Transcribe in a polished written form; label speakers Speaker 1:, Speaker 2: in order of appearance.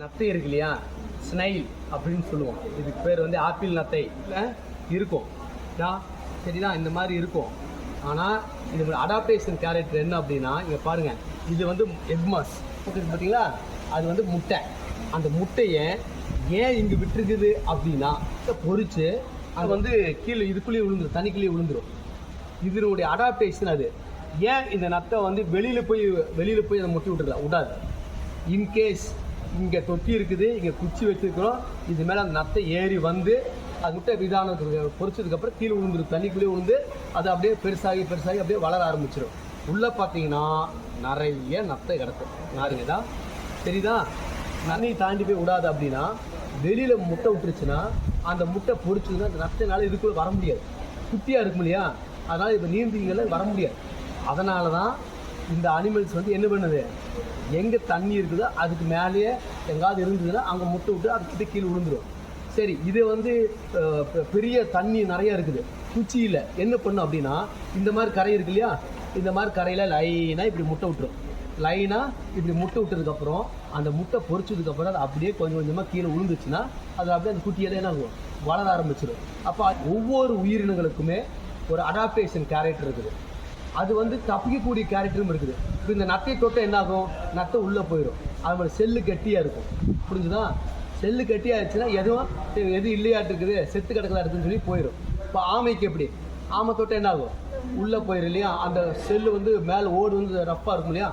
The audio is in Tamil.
Speaker 1: நத்தை இருக்கு இல்லையா, ஸ்னைல் அப்படின்னு சொல்லுவோம். இதுக்கு பேர் வந்து ஆப்பிள் நத்தை இருக்கும். சரிதான், இந்த மாதிரி இருக்கும். ஆனால் இதோட அடாப்டேஷன் கேரக்டர் என்ன அப்படின்னா, இங்கே பாருங்கள், இது வந்து எக்மாஸ் பார்த்தீங்களா, அது வந்து முட்டை. அந்த முட்டையை ஏன் இங்கே விட்டுருக்குது அப்படின்னா, பொறிச்சு அது வந்து கீழே இதுக்குள்ளேயே விழுந்துடும், தண்ணிக்குள்ளேயே விழுந்துடும். இதனுடைய அடாப்டேஷன் அது. ஏன் இந்த நத்தை வந்து வெளியில் போய் அதை முட்டை விடாது. இன்கேஸ் இங்கே தொட்டி இருக்குது, இங்கே குச்சி வச்சுருக்கிறோம், இது மேலே அந்த நத்தை ஏறி வந்து அது முட்டை விதானத்துக்கு பொறிச்சதுக்கப்புறம் கீழே விழுந்துடும், தண்ணிக்குள்ளேயே விழுந்து அது அப்படியே பெருசாகி அப்படியே வளர ஆரம்பிச்சிடும். உள்ளே பார்த்தீங்கன்னா நிறைய நத்தை கிடக்கும். நாருங்கதா சரிதா, தண்ணி தாண்டி போய் விடாது. அப்படின்னா வெளியில் முட்டை விட்டுருச்சுன்னா அந்த முட்டை பொறிச்சதுன்னா அந்த நத்தைனால இதுக்குள்ளே வர முடியாது, குட்டியாக இருக்கும் இல்லையா, அதனால் இப்போ நீந்திகளை வர முடியாது. அதனால தான் இந்த அனிமல்ஸ் வந்து என்ன பண்ணுது, எங்கே தண்ணி இருக்குதோ அதுக்கு மேலேயே எங்காவது இருந்ததுன்னா அங்கே முட்டை விட்டு அதுக்கிட்ட கீழே விழுந்துடும். சரி, இது வந்து பெரிய தண்ணி நிறைய இருக்குது, குச்சியில் என்ன பண்ணும் அப்படின்னா, இந்த மாதிரி கரை இருக்கு இல்லையா, இந்த மாதிரி கரையில் லைனாக இப்படி முட்டை விட்டுரும். லைனாக இப்படி முட்டை விட்டதுக்கப்புறம் அந்த முட்டை பொறிச்சதுக்கப்புறம் அது அப்படியே கொஞ்சம் கொஞ்சமாக கீழே விழுந்துச்சுன்னா அது அப்படியே அந்த குட்டியெல்லாம் என்ன ஆகும், வளர ஆரம்பிச்சிடும். அப்போ ஒவ்வொரு உயிரினங்களுக்குமே ஒரு அடாப்டேஷன் கேரக்டர் இருக்குது. அது வந்து தப்பிக்கக்கூடிய கேரக்டரும் இருக்குது. இப்போ இந்த நத்தை தொட்டை என்ன ஆகும், நத்தை உள்ளே போயிடும். அது மாதிரி செல்லு கட்டியாக இருக்கும், புரிஞ்சுதா. செல்லு கட்டியாகிடுச்சுன்னா எது இல்லையாட்டு இருக்குது, செத்து கிடக்கலா இருக்குதுன்னு சொல்லி போயிடும். இப்போ ஆமைக்கு எப்படி, ஆமை தொட்டை என்ன ஆகும், உள்ளே போயிடும் இல்லையா, அந்த செல்லு வந்து மேலே ஓடு வந்து ரஃப்பாக இருக்கும் இல்லையா,